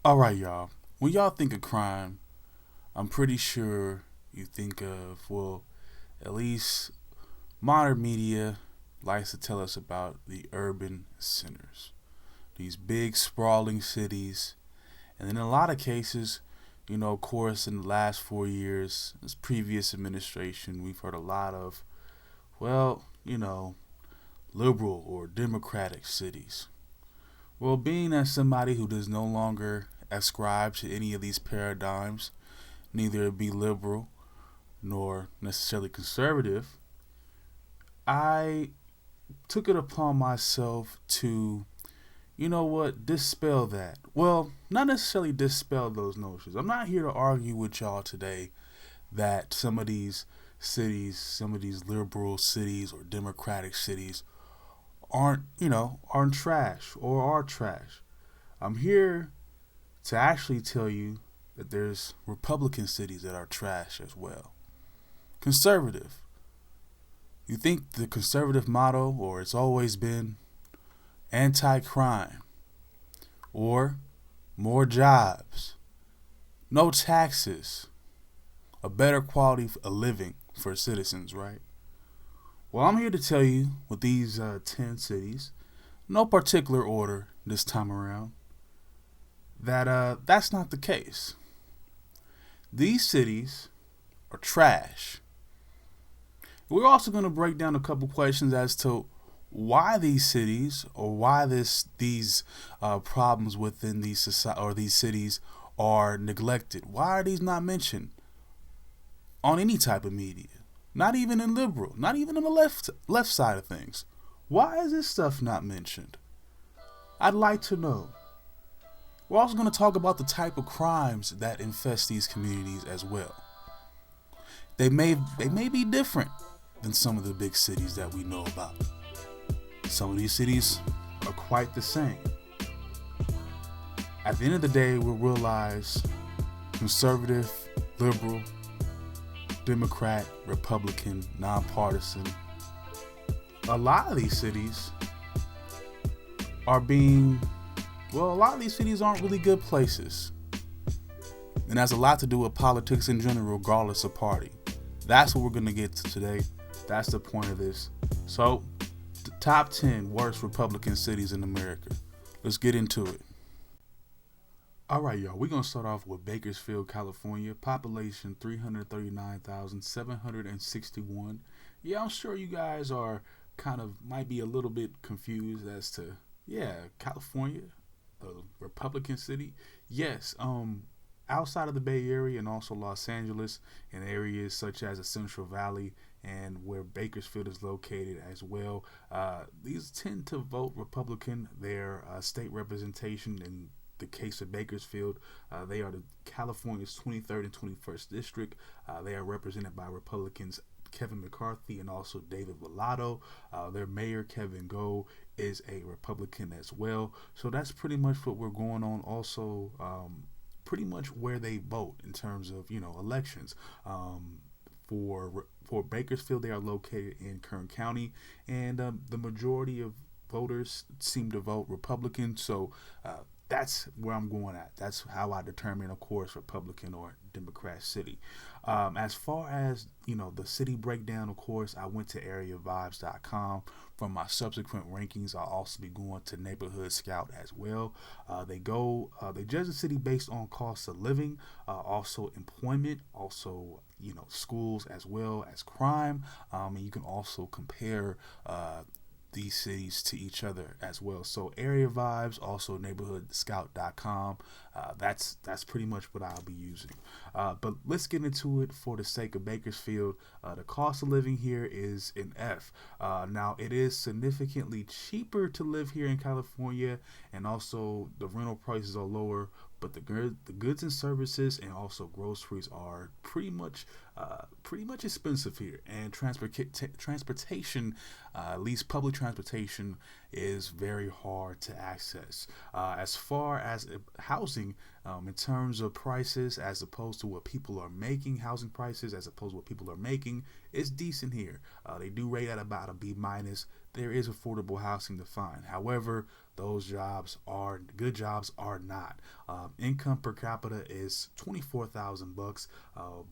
All right, y'all. When y'all think of crime, I'm pretty sure you think of, well, at least modern media likes to tell us about the urban centers, these big, sprawling cities. And in a lot of cases, of course, in the last 4 years, this previous administration, we've heard a lot of, well, liberal or democratic cities. Well, being as somebody who does no longer ascribe to any of these paradigms, neither be liberal nor necessarily conservative, I took it upon myself to, dispel that. Well, not necessarily dispel those notions. I'm not here to argue with y'all today that some of these cities, some of these liberal cities or democratic cities aren't trash or are trash. I'm here to actually tell you that there's Republican cities that are trash as well. Conservative. You think the conservative motto, or it's always been anti crime, or more jobs, no taxes, a better quality of living for citizens, right? Well, I'm here to tell you with these 10 cities, no particular order this time around, that that's not the case. These cities are trash. We're also going to break down a couple questions as to why these cities or why these problems within these society or these cities are neglected. Why are these not mentioned on any type of media? Not even in liberal, not even on the left side of things. Why is this stuff not mentioned? I'd like to know. We're also going to talk about the type of crimes that infest these communities as well. They may be different than some of the big cities that we know about. Some of these cities are quite the same. At the end of the day, we'll realize conservative, liberal, Democrat, Republican, nonpartisan. A lot of these cities are a lot of these cities aren't really good places. And that's a lot to do with politics in general, regardless of party. That's what we're going to get to today. That's the point of this. So, the top 10 worst Republican cities in America. Let's get into it. All right, y'all. We're going to start off with Bakersfield, California. Population 339,761. Yeah, I'm sure you guys are might be a little bit confused as to, yeah, California, a Republican city. Yes, outside of the Bay Area and also Los Angeles and areas such as the Central Valley and where Bakersfield is located as well. These tend to vote Republican. Their state representation in the case of Bakersfield, they are the California's 23rd and 21st district. They are represented by Republicans Kevin McCarthy and also David Villado. Their mayor, Kevin Go, is a Republican as well. So that's pretty much what we're going on. Also, pretty much where they vote in terms of elections. For Bakersfield, they are located in Kern County, and the majority of voters seem to vote Republican. So that's where I'm going at. That's how I determine, of course, Republican or Democrat city. As far as the city breakdown, of course, I went to areavibes.com. For my subsequent rankings, I'll also be going to Neighborhood Scout as well. They judge the city based on cost of living, also employment, also schools as well as crime, and you can also compare these cities to each other as well. So area vibes, also neighborhoodscout.com. That's pretty much what I'll be using. But let's get into it for the sake of Bakersfield. The cost of living here is an F. Now it is significantly cheaper to live here in California, and also the rental prices are lower. But the goods and services and also groceries are pretty much expensive here, and transportation, at least public transportation, is very hard to access. As far as housing, in terms of prices, as opposed to what people are making, housing prices as opposed to what people are making, it's decent here. They do rate at about a B minus. There is affordable housing to find. However, those jobs are good jobs are not. Income per capita is $24,000,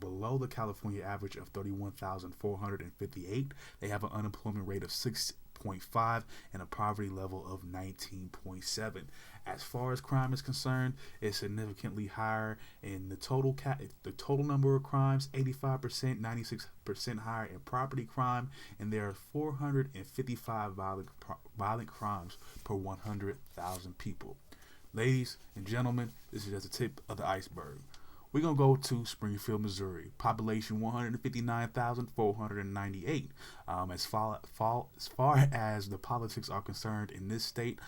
below the California average of 31,458. They have an unemployment rate of 6.5 and a poverty level of 19.7. As far as crime is concerned, it's significantly higher in the total number of crimes, 85%, 96% higher in property crime, and there are 455 violent crimes per 100,000 people. Ladies and gentlemen, this is just the tip of the iceberg. We're going to go to Springfield, Missouri. Population 159,498. As far as the politics are concerned in this state,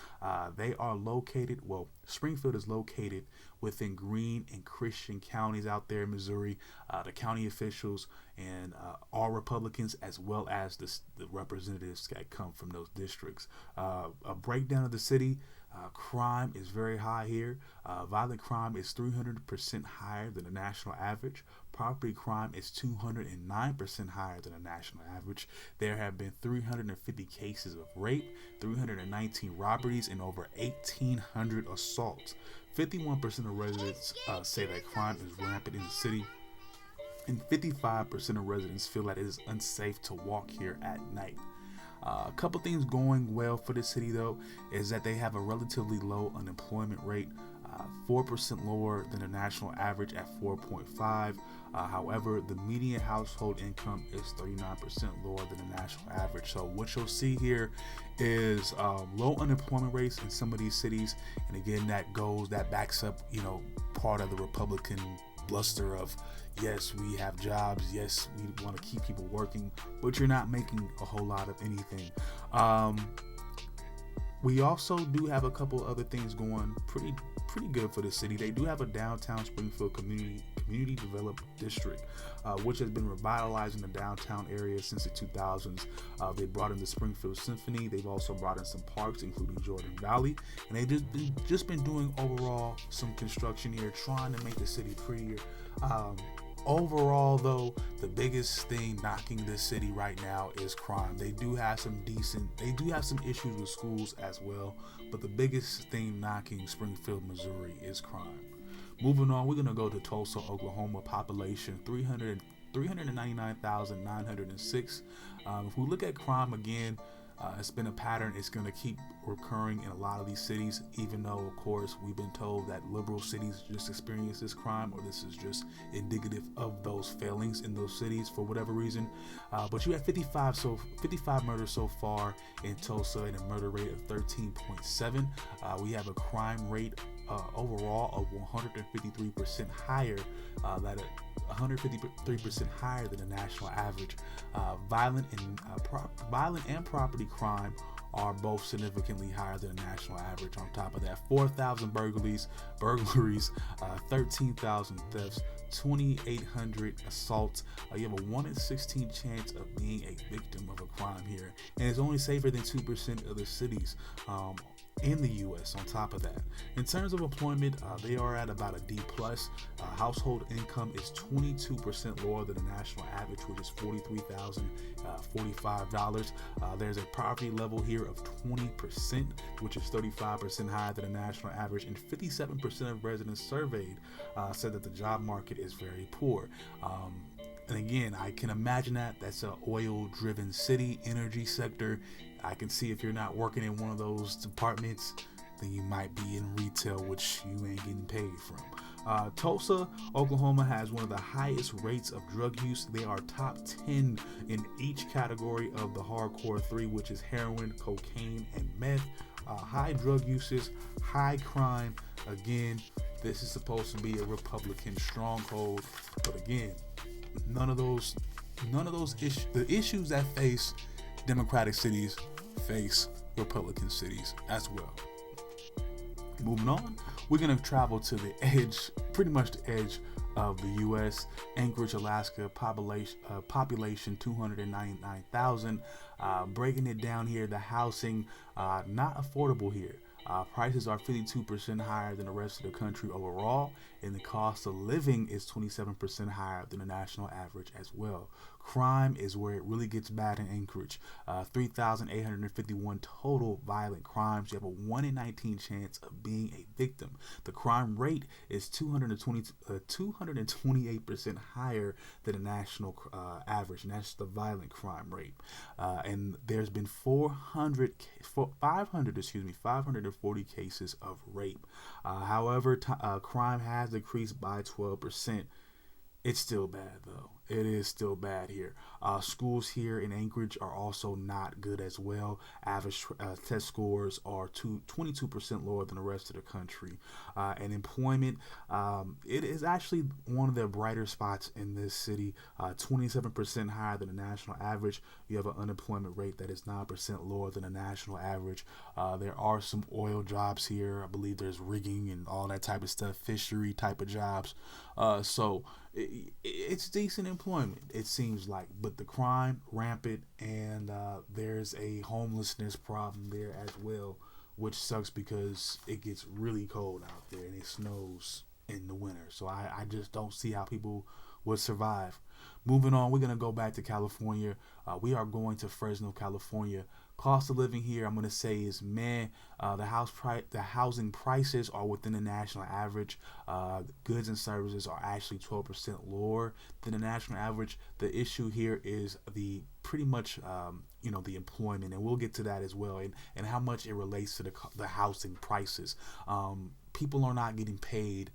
they are located, Springfield is located within Green and Christian counties out there in Missouri. The county officials and all Republicans, as well as the representatives that come from those districts. A breakdown of the city. Crime is very high here. Violent crime is 300% higher than the national average. Property crime is 209% higher than the national average. There have been 350 cases of rape, 319 robberies, and over 1,800 assaults. 51% of residents say that crime is rampant in the city, and 55% of residents feel that it is unsafe to walk here at night. A couple things going well for the city, though, is that they have a relatively low unemployment rate, 4% lower than the national average at 4.5. However, the median household income is 39% lower than the national average. So what you'll see here is low unemployment rates in some of these cities, and again, that backs up, part of the Republican bluster of, yes, we have jobs, yes, we want to keep people working, but you're not making a whole lot of anything. We also do have a couple other things going pretty good for the city. They do have a downtown Springfield community development district, which has been revitalizing the downtown area since the 2000s. They brought in the Springfield Symphony. They've also brought in some parks, including Jordan Valley, and they've just been doing overall some construction here, trying to make the city prettier. Overall, though, the biggest thing knocking this city right now is crime. They do have some issues with schools as well, but the biggest thing knocking Springfield, Missouri is crime. Moving on, we're going to go to Tulsa, Oklahoma. Population 399,906. If we look at crime again, it's been a pattern. It's going to keep recurring in a lot of these cities, even though, of course, we've been told that liberal cities just experience this crime, or this is just indicative of those failings in those cities for whatever reason. But you have 55 murders so far in Tulsa and a murder rate of 13.7. We have a crime rate overall of 153% higher, 153% higher than the national average. Violent and property crime are both significantly higher than the national average. On top of that, 4,000 burglaries, 13,000 thefts, 2,800 assaults. You have a 1 in 16 chance of being a victim of a crime here, and it's only safer than 2% of the cities in the U.S. On top of that, in terms of employment, they are at about a D plus. Household income is 22% lower than the national average, which is $43,045. There's a poverty level here of 20%, which is 35% higher than the national average, and 57% of residents surveyed said that the job market is very poor. And again, I can imagine that's an oil-driven city, energy sector. I can see if you're not working in one of those departments, then you might be in retail, which you ain't getting paid from. Tulsa, Oklahoma has one of the highest rates of drug use. They are top 10 in each category of the hardcore three, which is heroin, cocaine, and meth. High drug uses, high crime. Again, this is supposed to be a Republican stronghold, but again, none of those issues, the issues that face Democratic cities face Republican cities as well. Moving on, we're going to travel to the edge, pretty much the edge of the U.S. Anchorage, Alaska, population 299,000. Breaking it down here, the housing not affordable here. Prices are 52% higher than the rest of the country overall, and the cost of living is 27% higher than the national average as well. Crime is where it really gets bad in Anchorage. 3,851 total violent crimes. You have a 1 in 19 chance of being a victim. The crime rate is 228% higher than the national average, and that's the violent crime rate. And there's been 540 cases of rape. However, crime has decreased by 12%. It's still bad, though. It is still bad here. Schools here in Anchorage are also not good as well. Average test scores are 22% lower than the rest of the country. And employment, it is actually one of the brighter spots in this city. 27% higher than the national average. You have an unemployment rate that is 9% lower than the national average. There are some oil jobs here. I believe there's rigging and all that type of stuff, fishery type of jobs. So it's decent employment, it seems like, but the crime rampant, and there's a homelessness problem there as well, which sucks because it gets really cold out there and it snows in the winter. So I just don't see how people would survive. Moving on, we're going to go back to California. We are going to Fresno, California. Cost of living here, I'm going to say, is meh. The housing prices are within the national average. Goods and services are actually 12% lower than the national average. The issue here is the pretty much the employment, and we'll get to that as well, and how much it relates to the housing prices. People are not getting paid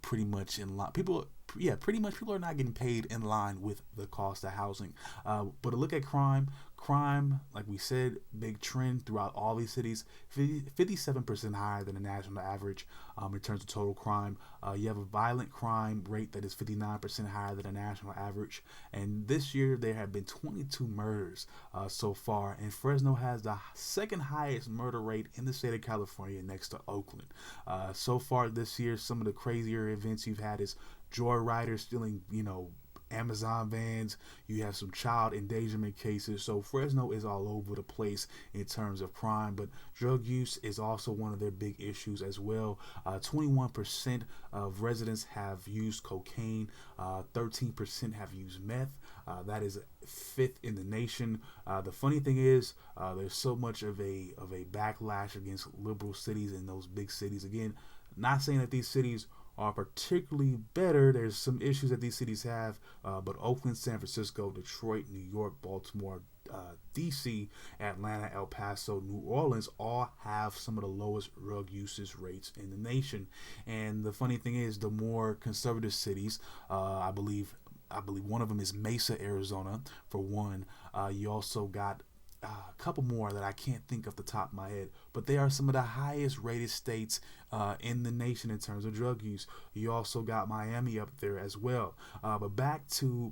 pretty much in line. People are not getting paid in line with the cost of housing. But a look at crime, like we said, big trend throughout all these cities, 57% higher than the national average in terms of total crime. You have a violent crime rate that is 59% higher than the national average. And this year there have been 22 murders so far, and Fresno has the second highest murder rate in the state of California, next to Oakland. So far this year, some of the crazier events you've had is joyriders stealing, Amazon vans. You have some child endangerment cases. So Fresno is all over the place in terms of crime, but drug use is also one of their big issues as well. 21% of residents have used cocaine. 13% have used meth. That is fifth in the nation. The funny thing is, there's so much of a backlash against liberal cities in those big cities. Again, not saying that these cities are particularly better. There's some issues that these cities have, but Oakland, San Francisco, Detroit, New York, Baltimore, DC, Atlanta, El Paso, New Orleans all have some of the lowest drug usage rates in the nation. And the funny thing is, the more conservative cities, I believe one of them is Mesa, Arizona, for one. You also got a couple more that I can't think off the top of my head, but they are some of the highest rated states in the nation in terms of drug use. You also got Miami up there as well. But back to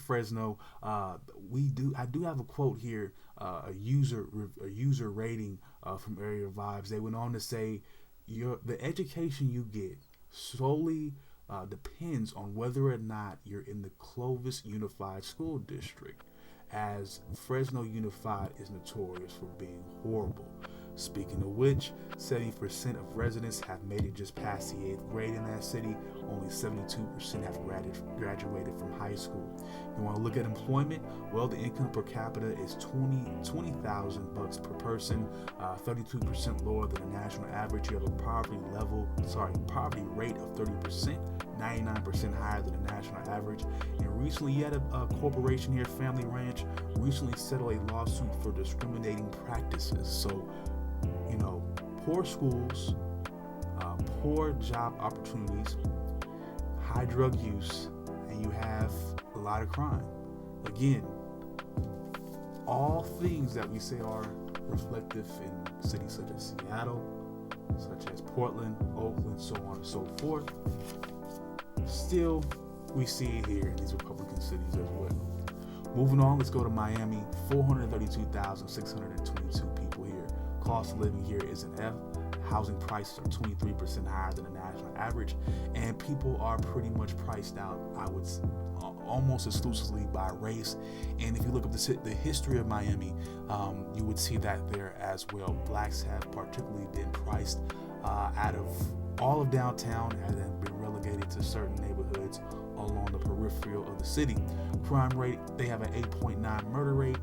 Fresno, I do have a quote here, a user rating from Area Vibes. They went on to say, the education you get solely depends on whether or not you're in the Clovis Unified School District, as Fresno Unified is notorious for being horrible. Speaking of which, 70% of residents have made it just past the 8th grade in that city. Only 72% have graduated from high school. You want to look at employment? Well, the income per capita is $20,000 per person, 32% lower than the national average. You have a poverty rate of 30%, 99% higher than the national average. And recently, you had a corporation here, Family Ranch, recently settled a lawsuit for discriminating practices. So, poor schools, poor job opportunities, high drug use, and you have a lot of crime. Again, all things that we say are reflective in cities such as Seattle, such as Portland, Oakland, so on and so forth. Still, we see it here in these Republican cities as well. Moving on, let's go to Miami. 432,622 people here. Cost of living here is an F. Housing prices are 23% higher than the national average, and people are pretty much priced out, I would say, almost exclusively by race. And if you look up the history of Miami, you would see that there as well. Blacks have particularly been priced out of All of downtown has then been relegated to certain neighborhoods along the peripheral of the city. Crime rate, they have an 8.9 murder rate.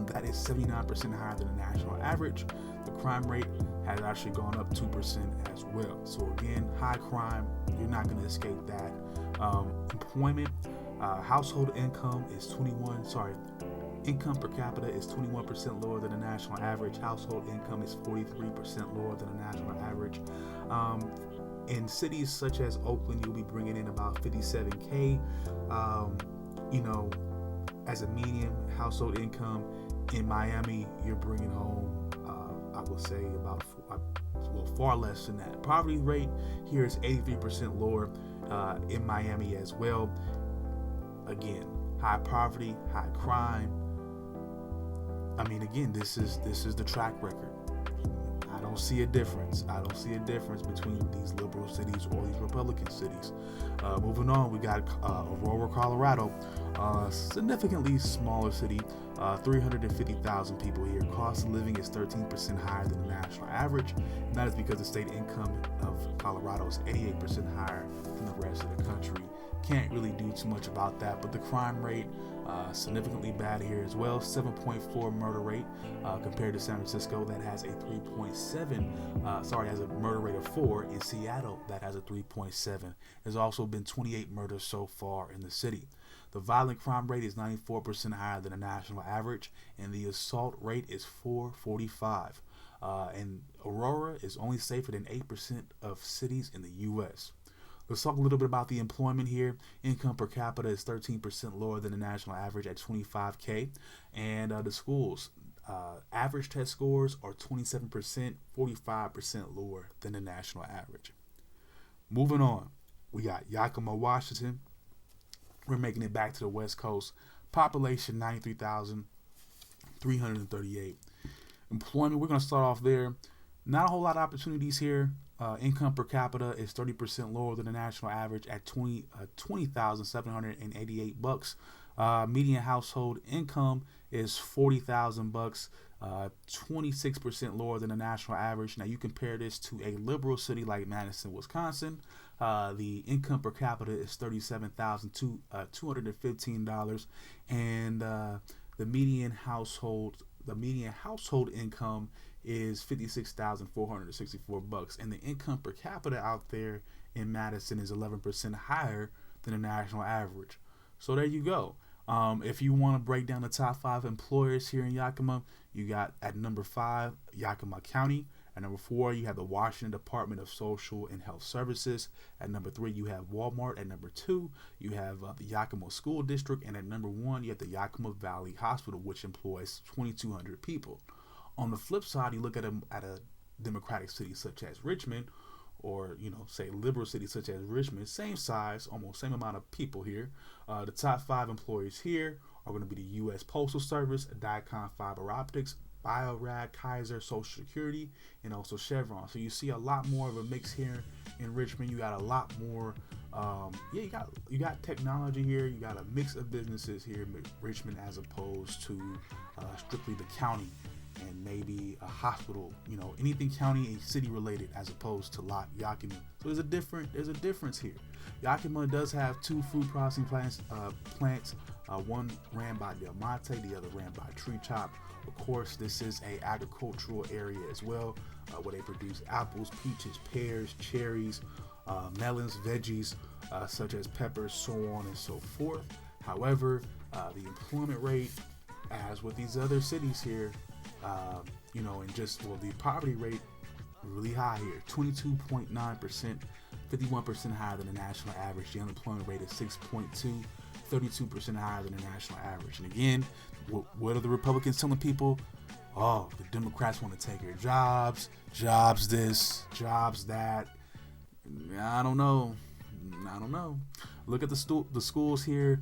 That is 79% higher than the national average. The crime rate has actually gone up 2% as well. So again, high crime, you're not going to escape that. Employment, household income is income per capita is 21% lower than the national average. Household income is 43% lower than the national average. In cities such as Oakland, you'll be bringing in about $57K. As a median household income. In Miami, you're bringing home, I would say, about far less than that. Poverty rate here is 83% lower in Miami as well. Again, high poverty, high crime. I mean, again, this is the track record. I don't see a difference. I don't see a difference between these liberal cities or these Republican cities. Moving on, we got Aurora, Colorado, significantly smaller city, 350,000 people here. Cost of living is 13% higher than the national average, and that is because the state income of Colorado is 88% higher than the rest of the country. Can't really do too much about that, but the crime rate significantly bad here as well. 7.4 murder rate compared to San Francisco that has a 3.7. Has a murder rate of 4. In Seattle that has a 3.7. There's also been 28 murders so far in the city. The violent crime rate is 94% higher than the national average, and the assault rate is 445. And Aurora is only safer than 8% of cities in the U.S. Let's talk a little bit about the employment here. Income per capita is 13% lower than the national average at $25K. And the schools, average test scores are 27%, 45% lower than the national average. Moving on, we got Yakima, Washington. We're making it back to the West Coast. Population 93,338. Employment, we're going to start off there. Not a whole lot of opportunities here. Income per capita is 30% lower than the national average at $20,788. Median household income is $40,000, 26% lower than the national average. Now you compare this to a liberal city like Madison, Wisconsin. The income per capita is $37,215, and the median household income is $56,464, and the income per capita out there in Madison is 11% higher than the national average. So there you go. If you want to break down the top 5 employers here in Yakima, you got at number 5 Yakima County. At number 4 you have the Washington Department of Social and Health Services. At number 3 you have Walmart. At number 2 you have the Yakima School District, and at number 1 you have the Yakima Valley Hospital, which employs 2,200 people. On the flip side, you look at a Democratic city such as Richmond, or say liberal cities such as Richmond, same size, almost same amount of people here. The top 5 employers here are going to be the U.S. Postal Service, Dicom Fiber Optics, Biorad, Kaiser, Social Security, and also Chevron. So you see a lot more of a mix here in Richmond. You got a lot more. You got technology here. You got a mix of businesses here in Richmond as opposed to strictly the county and maybe a hospital, anything county and city related as opposed to Yakima. So there's a difference here. Yakima does have 2 food processing plants. One ran by Del Monte, the other ran by Tree Chop. Of course, this is a agricultural area as well, where they produce apples, peaches, pears, cherries, melons, veggies, such as peppers, so on and so forth. However, the employment rate, as with these other cities here, the poverty rate really high here, 22.9%, 51% higher than the national average. The unemployment rate is 6.2, 32% higher than the national average. And again, what are the Republicans telling people? Oh, the Democrats want to take your jobs this, jobs that. I don't know. Look at the schools here.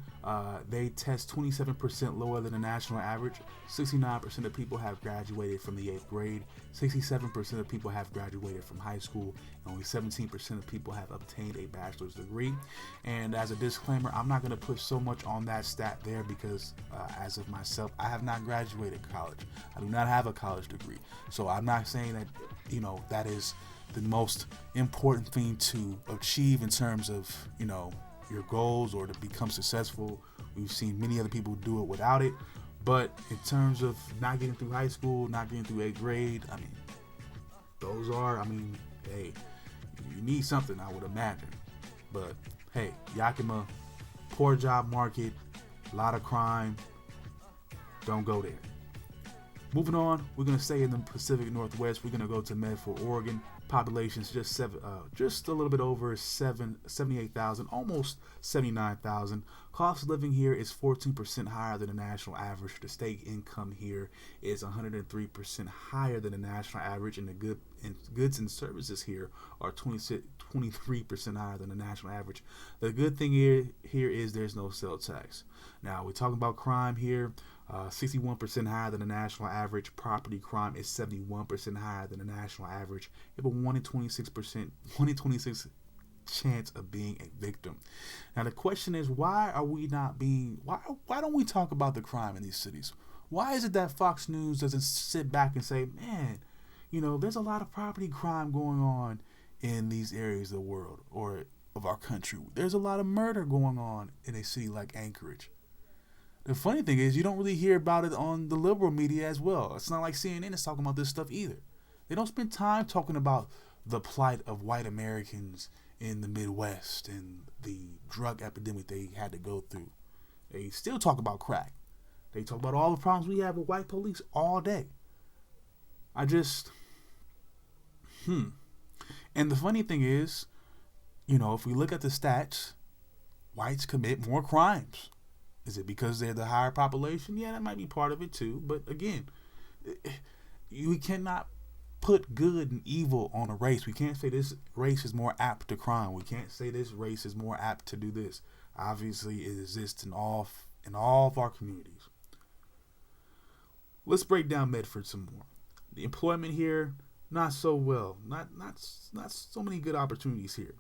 They test 27% lower than the national average. 69% of people have graduated from the 8th grade. 67% of people have graduated from high school. And only 17% of people have obtained a bachelor's degree. And as a disclaimer, I'm not going to put so much on that stat there because as of myself, I have not graduated college. I do not have a college degree. So I'm not saying that, that is the most important thing to achieve in terms of, your goals or to become successful. We've seen many other people do it without it. But in terms of not getting through high school, not getting through 8th grade, hey, you need something, I would imagine. But hey, Yakima, poor job market, a lot of crime. Don't go there. Moving on, we're going to stay in the Pacific Northwest. We're going to go to Medford, Oregon. Population's just a little bit over 78,000, almost 79,000. Cost of living here is 14% higher than the national average. The state income here is 103% higher than the national average, and the goods and services here are 23% higher than the national average. The good thing here is there's no sales tax. Now we're talking about crime here. 61% higher than the national average. Property crime is 71% higher than the national average. You have a 1 in 26 chance of being a victim. Now the question is, why don't we talk about the crime in these cities? Why is it that Fox News doesn't sit back and say, man, there's a lot of property crime going on in these areas of the world or of our country. There's a lot of murder going on in a city like Anchorage. The funny thing is, you don't really hear about it on the liberal media as well. It's not like CNN is talking about this stuff either. They don't spend time talking about the plight of white Americans in the Midwest and the drug epidemic they had to go through. They still talk about crack. They talk about all the problems we have with white police all day. And the funny thing is, if we look at the stats, whites commit more crimes. Is it because they're the higher population? Yeah, that might be part of it too. But again, you cannot put good and evil on a race. We can't say this race is more apt to crime. We can't say this race is more apt to do this. Obviously, it exists in all of our communities. Let's break down Medford some more. The employment here, not so well. Not so many good opportunities here.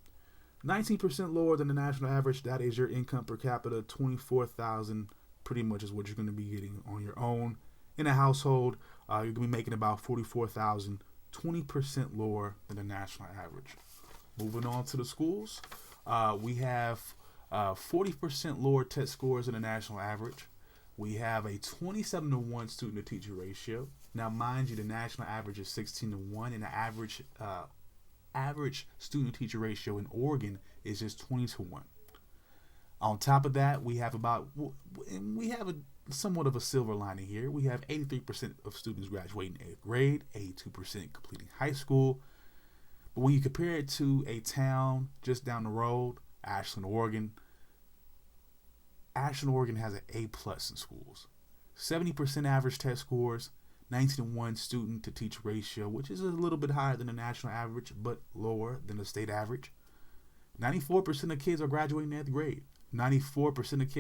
19% lower than the national average. That is your income per capita. $24,000 pretty much is what you're going to be getting on your own. In a household, you're going to be making about $44,000, 20% lower than the national average. Moving on to the schools, we have 40% lower test scores than the national average. We have a 27-to-1 student-to-teacher ratio. Now, mind you, the national average is 16-to-1, and the average student-teacher ratio in Oregon is just 20-to-1. On top of that, we have somewhat of a silver lining here. We have 83% of students graduating 8th grade, 82% completing high school. But when you compare it to a town just down the road, Ashland, Oregon has an A+ in schools. 70% average test scores, 19-to-1 student-to-teacher ratio, which is a little bit higher than the national average, but lower than the state average. 94% of kids are graduating 8th grade. 94% of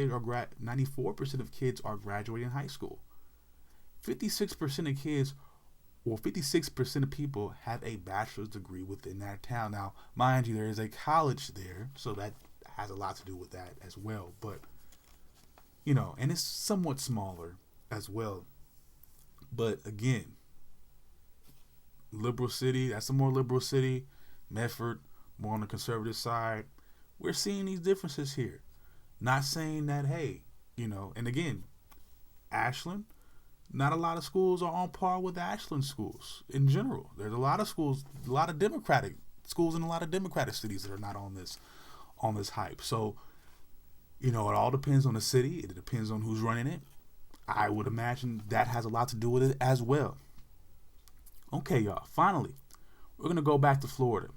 kids are graduating high school. 56% of kids, or 56% of people, have a bachelor's degree within that town. Now, mind you, there is a college there, so that has a lot to do with that as well. But, and it's somewhat smaller as well. But again, liberal city, that's a more liberal city. Medford, more on the conservative side. We're seeing these differences here. Not saying that, hey, and again, Ashland, not a lot of schools are on par with Ashland schools in general. There's a lot of schools, a lot of Democratic schools in a lot of Democratic cities that are not on this hype. So, it all depends on the city. It depends on who's running it. I would imagine that has a lot to do with it as well. Okay, y'all. Finally, we're going to go back to Florida.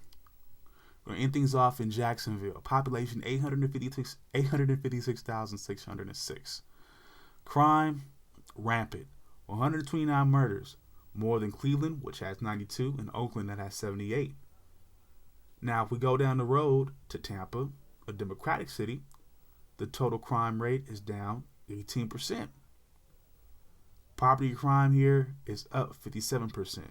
We're going to end things off in Jacksonville. Population 856,606. Crime, rampant. 129 murders. More than Cleveland, which has 92, and Oakland, that has 78. Now, if we go down the road to Tampa, a Democratic city, The total crime rate is down 18%. Property crime here is up 57%.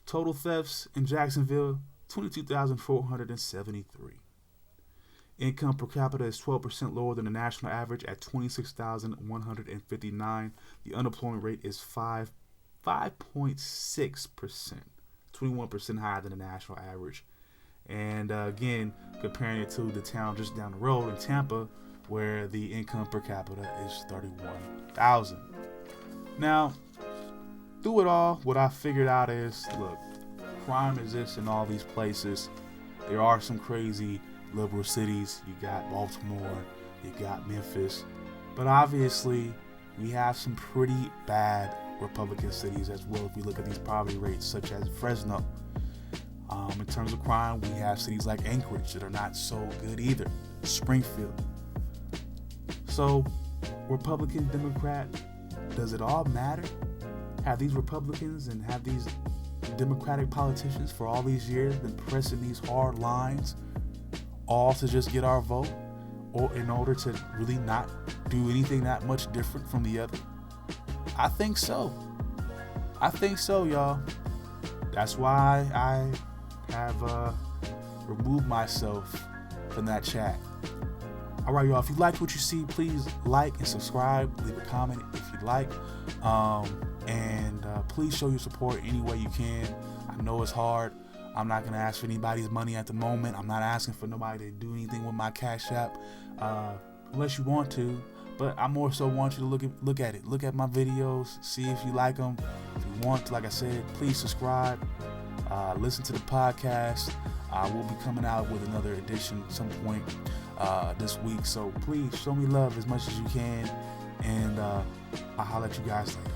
Total thefts in Jacksonville, 22,473. Income per capita is 12% lower than the national average at 26,159. The unemployment rate is 5.6%, 21% higher than the national average. And again, comparing it to the town just down the road in Tampa, where the income per capita is 31,000. Now, through it all, what I figured out is, look, crime exists in all these places. There are some crazy liberal cities. You got Baltimore, you got Memphis, but obviously we have some pretty bad Republican cities as well. If we look at these poverty rates, such as Fresno. In terms of crime, we have cities like Anchorage that are not so good either. Springfield. So, Republican, Democrat, does it all matter? Have these Republicans and have these Democratic politicians for all these years been pressing these hard lines all to just get our vote, or in order to really not do anything that much different from the other? I think so. Y'all. That's why I have removed myself from that chat. All right, y'all. If you liked what you see, please like and subscribe. Leave a comment if you'd like. And please show your support any way you can. I know it's hard. I'm not going to ask for anybody's money at the moment. I'm not asking for nobody to do anything with my Cash App unless you want to. But I more so want you to look at it. Look at my videos. See if you like them. If you want to, like I said, please subscribe. Listen to the podcast. We'll be coming out with another edition at some point this week. So please show me love as much as you can. And I'll holler at you guys later.